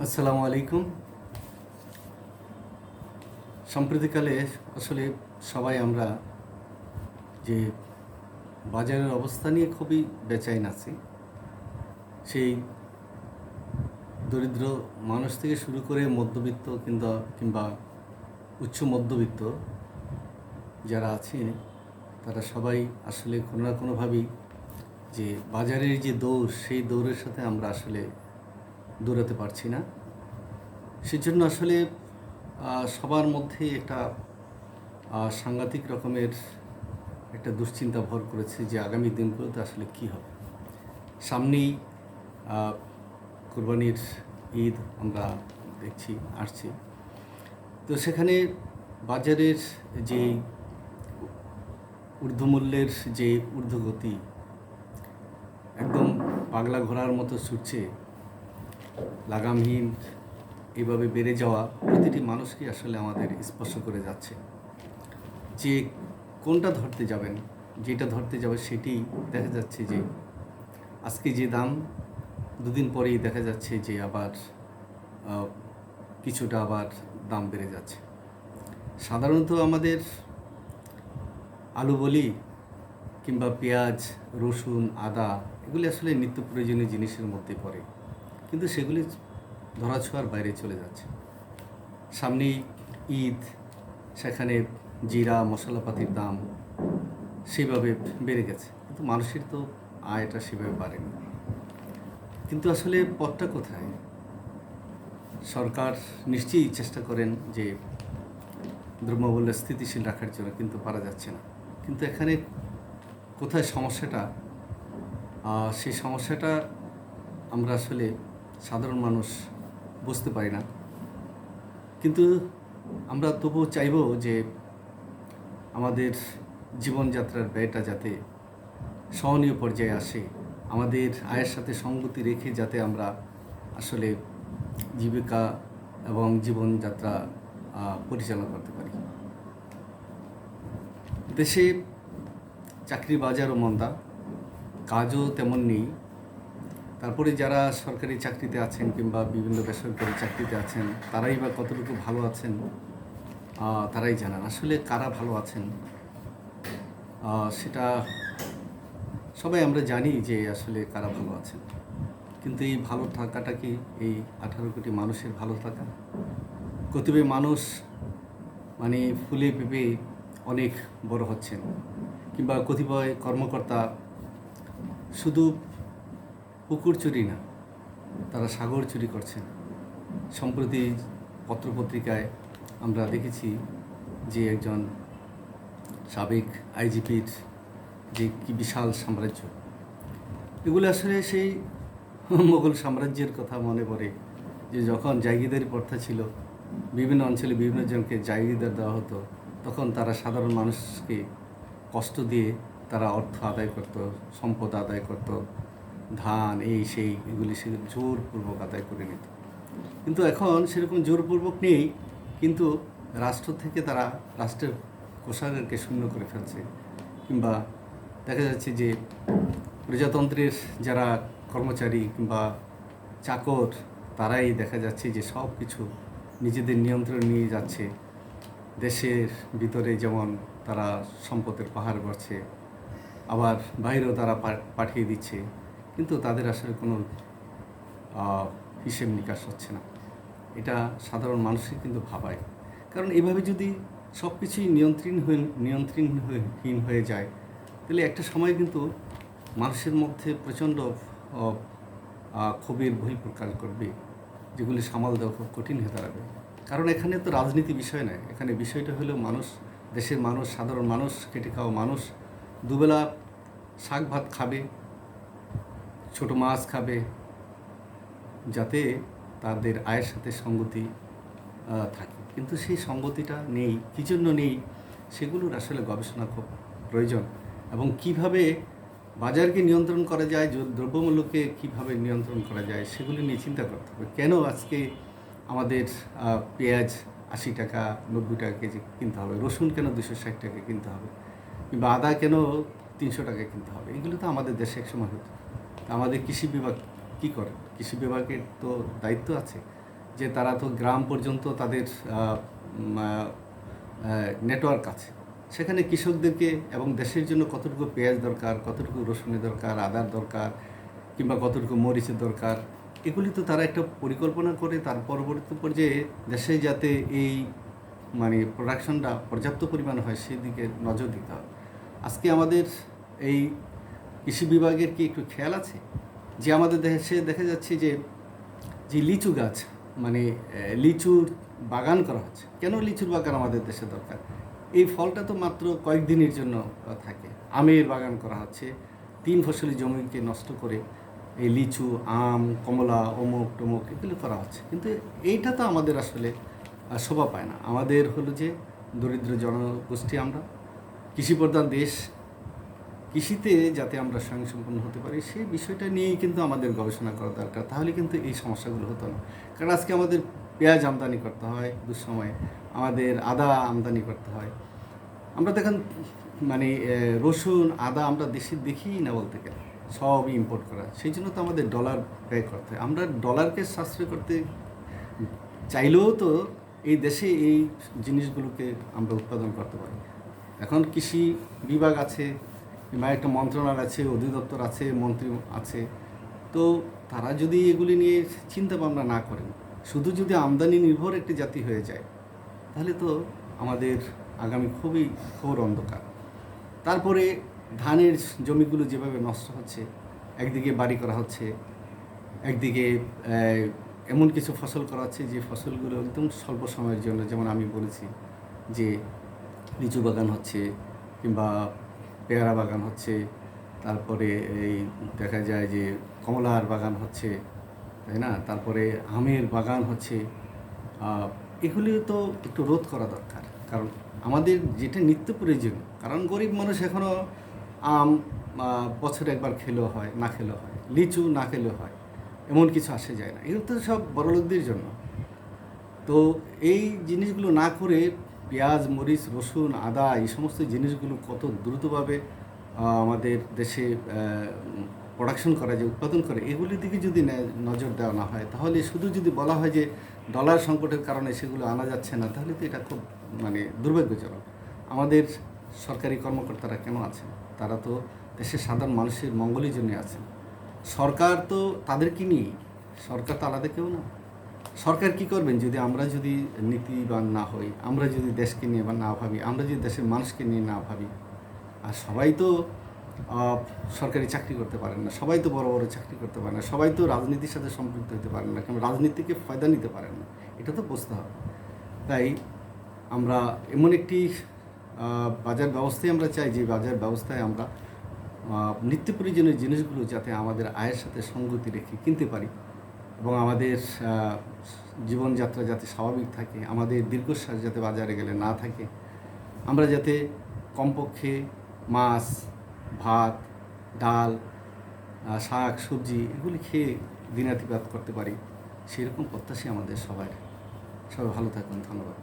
আসসালামু আলাইকুম। সাম্প্রতিককালে আসলে সবাই আমরা যে বাজারের অবস্থা নিয়ে খুবই বেচাইন আছি। সেই দরিদ্র মানুষ থেকে শুরু করে মধ্যবিত্ত কিংবা উচ্চ মধ্যবিত্ত যারা আছে তারা সবাই আসলে কোনো না কোনোভাবেই যে বাজারের যে দৌড়, সেই দৌড়ের সাথে আমরা আসলে দৌড়াতে পারছি না। সেজন্য আসলে সবার মধ্যে একটা সাংঘাতিক রকমের একটা দুশ্চিন্তা ভর করেছে যে আগামী দিনগুলোতে আসলে কী হবে। সামনেই কোরবানির ঈদ আমরা দেখছি আসছে। তো সেখানে বাজারের যে ঊর্ধ্বমূল্যের যে ঊর্ধ্বগতি একদম পাগলা ঘোড়ার মতো ছুটছে, লাগামহীন এভাবে বেড়ে যাওয়া প্রতিটি মানুষকে আসলে আমাদের স্পর্শ করে যাচ্ছে। যে কোনটা ধরতে যাবেন, যেটা ধরতে যাবে সেটি দেখা যাচ্ছে যে আজকে যে দাম দুদিন পরেই দেখা যাচ্ছে যে আবার কিছুটা আবার দাম বেড়ে যাচ্ছে। সাধারণত আমাদের আলু বলি কিংবা পেঁয়াজ, রসুন, আদা এগুলি আসলে নিত্য প্রয়োজনীয় জিনিসের মধ্যে পড়ে, কিন্তু সেগুলি ধরাছোঁয়ার বাইরে চলে যাচ্ছে। সামনেই ঈদ, সেখানে জিরা মশলাপাতির দাম সেভাবে বেড়ে গেছে, কিন্তু মানুষের তো আয়টা সেভাবে বাড়েনি। কিন্তু আসলে পথটা কোথায়? সরকার নিশ্চয়ই চেষ্টা করেন যে দ্রব্যমূল্য স্থিতিশীল রাখার জন্য, কিন্তু পারা যাচ্ছে না। কিন্তু এখানে কোথায় সমস্যাটা, সেই সমস্যাটা আমরা আসলে সাধারণ মানুষ বুঝতে পারি না। কিন্তু আমরা তবুও চাইব যে আমাদের জীবনযাত্রার ব্যয়টা যাতে সহনীয় পর্যায়ে আসে, আমাদের আয়ের সাথে সঙ্গতি রেখে যাতে আমরা আসলে জীবিকা এবং জীবনযাত্রা পরিচালনা করতে পারি। দেশে চাকরি বাজারও মন্দা, কাজও তেমন নেই। তারপরে যারা সরকারি চাকরিতে আছেন কিংবা বিভিন্ন বেসরকারি চাকরিতে আছেন, তারাই বা কতটুকু ভালো আছেন তারাই জানান। আসলে কারা ভালো আছেন সেটা সবাই আমরা জানি যে আসলে কারা ভালো আছেন। কিন্তু এই ভালো থাকাটা কি এই 18 কোটি মানুষের ভালো থাকা? কতিপয় মানুষ মানে ফুলে পেঁপে অনেক বড় হচ্ছেন, কিংবা কতিপয় কর্মকর্তা শুধু পুকুর চুরি না, তারা সাগর চুরি করছেন। সম্প্রতি পত্রপত্রিকায় আমরা দেখেছি যে একজন সাবেক আইজিপির যে কি বিশাল সাম্রাজ্য, এগুলো আসলে সেই মোগল সাম্রাজ্যের কথা মনে পড়ে, যে যখন জায়গিদারি প্রথা ছিল, বিভিন্ন অঞ্চলে বিভিন্ন জনকে জায়গিদার দেওয়া হতো, তখন তারা সাধারণ মানুষকে কষ্ট দিয়ে তারা অর্থ আদায় করত, সম্পদ আদায় করত, ধান এই সেই এগুলি সে জোরপূর্বক আদায় করে নিত। কিন্তু এখন সেরকম জোরপূর্বক নেই, কিন্তু রাষ্ট্র থেকে তারা রাষ্ট্রের কোষাগারকে শূন্য করে ফেলছে। কিংবা দেখা যাচ্ছে যে প্রজাতন্ত্রের যারা কর্মচারী কিংবা চাকর, তারাই দেখা যাচ্ছে যে সব কিছু নিজেদের নিয়ন্ত্রণ নিয়ে যাচ্ছে। দেশের ভিতরে যেমন তারা সম্পদের পাহাড় গড়ছে, আবার বাইরেও তারা পাঠিয়ে দিচ্ছে, কিন্তু তাদের আসলে কোনো হিসেব নিকাশ হচ্ছে না। এটা সাধারণ মানুষই কিন্তু ভাবায়। কারণ এভাবে যদি সব কিছুই নিয়ন্ত্রণহীন হয়ে যায়, তাহলে একটা সময় কিন্তু মানুষের মধ্যে প্রচণ্ড ক্ষোভের বহিঃপ্রকাশ করবে, যেগুলি সামাল দেওয়া খুব কঠিন হয়ে দাঁড়াবে। কারণ এখানে তো রাজনীতি বিষয় নয়, এখানে বিষয়টা হলো মানুষ, দেশের মানুষ, সাধারণ মানুষ, খেটে খাওয়া মানুষ দুবেলা শাক ভাত খাবে, ছোটো মাছ খাবে, যাতে তাদের আয়ের সাথে সঙ্গতি থাকে। কিন্তু সেই সঙ্গতিটা নেই, কী জন্য নেই সেগুলোর আসলে গবেষণা খুব প্রয়োজন। এবং কিভাবে বাজারকে নিয়ন্ত্রণ করা যায়, দ্রব্যমূল্যকে কিভাবে নিয়ন্ত্রণ করা যায়, সেগুলি নিয়ে চিন্তা করতে হবে। কেন আজকে আমাদের পেঁয়াজ 80 টাকা 90 টাকা কেজি কিনতে হবে, রসুন কেন 260 টাকা কিনতে হবে, কিংবা আদা কেন 300 টাকা কিনতে হবে? এগুলো তো আমাদের দেশে একসময় হতো। তা আমাদের কৃষি বিভাগ কী করে? কৃষি বিভাগের তো দায়িত্ব আছে যে তারা তো গ্রাম পর্যন্ত তাদের নেটওয়ার্ক আছে। সেখানে কৃষকদেরকে এবং দেশের জন্য কতটুকু পেঁয়াজ দরকার, কতটুকু রসুনের দরকার, আদার দরকার, কিংবা কতটুকু মরিচের দরকার, এগুলি তো তারা একটা পরিকল্পনা করে তার পরবর্তী পর্যায়ে দেশে যাতে এই প্রোডাকশনটা পর্যাপ্ত পরিমাণে হয় সেদিকে নজর দিতে হবে। আজকে আমাদের এই কৃষি বিভাগের কি একটু খেয়াল আছে যে আমাদের দেশে দেখা যাচ্ছে যে লিচু গাছ লিচুর বাগান করা হচ্ছে? কেন লিচুর বাগান আমাদের দেশে দরকার? এই ফলটা তো মাত্র কয়েকদিনের জন্য থাকে। আমের বাগান করা হচ্ছে, 3 ফসলি জমিকে নষ্ট করে এই লিচু, আম, কমলা, অমুক টমুক এগুলো করা হচ্ছে। কিন্তু এইটা তো আমাদের আসলে শোভা পায় না। আমাদের হলো যে দরিদ্র জনগোষ্ঠী, আমরা কৃষিপ্রধান দেশ, কৃষিতে যাতে আমরা স্বয়ংসম্পূর্ণ হতে পারি সেই বিষয়টা নিয়েই কিন্তু আমাদের গবেষণা করা দরকার। তাহলে কিন্তু এই সমস্যাগুলো হতো না। কারণ আজকে আমাদের পেঁয়াজ আমদানি করতে হয় দুঃসময়ে, আমাদের আদা আমদানি করতে হয়। আমরা দেখেন রসুন, আদা আমরা দেশে দেখি না বলতে গেলে, সবই ইম্পোর্ট করা। সেই জন্য তো আমাদের ডলার ব্যয় করতে হয়। আমরা ডলারকে সাশ্রয় করতে চাইলেও তো এই দেশে এই জিনিসগুলোকে আমরা উৎপাদন করতে পারি। এখন কৃষি বিভাগ আছে, কিংবা একটা মন্ত্রণালয় আছে, অধিদপ্তর আছে, মন্ত্রী আছে, তো তারা যদি এগুলি নিয়ে চিন্তা ভাবনা না করেন, শুধু যদি আমদানি নির্ভর একটি জাতি হয়ে যায়, তাহলে তো আমাদের আগামী খুবই ঘোর অন্ধকার। তারপরে ধানের জমিগুলো যেভাবে নষ্ট হচ্ছে, একদিকে বাড়ি করা হচ্ছে, একদিকে এমন কিছু ফসল করা হচ্ছে যে ফসলগুলো একদম স্বল্প সময়ের জন্য, যেমন আমি বলেছি যে লিচু বাগান হচ্ছে, কিংবা পেয়ারা বাগান হচ্ছে, তারপরে এই দেখা যায় যে কমলার বাগান হচ্ছে, তাই না? তারপরে আমের বাগান হচ্ছে। এগুলি তো একটু রোধ করা দরকার, কারণ আমাদের যেটা নিত্য প্রয়োজনীয়। কারণ গরিব মানুষ এখনও আম বছরে একবার খেলেও হয়, না খেলেও হয়, লিচু না খেলেও হয়, এমন কিছু আসে যায় না। এগুলো তো সব বড়লোকদের জন্য। তো এই জিনিসগুলো না করে পেঁয়াজ, মরিচ, রসুন, আদা এই সমস্ত জিনিসগুলো কত দ্রুতভাবে আমাদের দেশে প্রোডাকশন করা যায়, উৎপাদন করে, এগুলির দিকে যদি নজর দেওয়া না হয়, তাহলে শুধু যদি বলা হয় যে ডলার সংকটের কারণে সেগুলো আনা যাচ্ছে না, তাহলে তো এটা খুব দুর্ভাগ্যজনক। আমাদের সরকারি কর্মকর্তারা কেন আছেন? তারা তো দেশের সাধারণ মানুষের মঙ্গলের জন্য আছেন। সরকার তো তাদেরকে নিয়েই, সরকার তো আলাদা কেউ না। সরকার কী করবেন যদি আমরা যদি নীতিবান না হই, আমরা যদি দেশকে নিয়ে না ভাবি, আমরা যদি দেশের মানুষকে নিয়ে না ভাবি? আর সবাই তো সরকারি চাকরি করতে পারেন না, সবাই তো বড় বড় চাকরি করতে পারেন না, সবাই তো রাজনীতির সাথে সম্পৃক্ত হতে পারেন না, কিংবা রাজনীতিকে ফায়দা নিতে পারেন না। এটা তো বুঝতে হবে। তাই আমরা এমন একটি বাজার ব্যবস্থায় আমরা চাই, যে বাজার ব্যবস্থায় আমরা নিত্য প্রয়োজনীয় জিনিসগুলো যাতে আমাদের আয়ের সাথে সঙ্গতি রেখে কিনতে পারি, এবং আমাদের জীবনযাত্রা যাতে স্বাভাবিক থাকে, আমাদের দীর্ঘশ্বাস যাতে বাজারে গেলে না থাকে, আমরা যাতে কমপক্ষে মাছ, ভাত, ডাল, শাক, সবজি এগুলি খেয়ে দিনাতিপাত করতে পারি, সেরকম প্রত্যাশী আমাদের সবাই। সবাই ভালো থাকুন। ধন্যবাদ।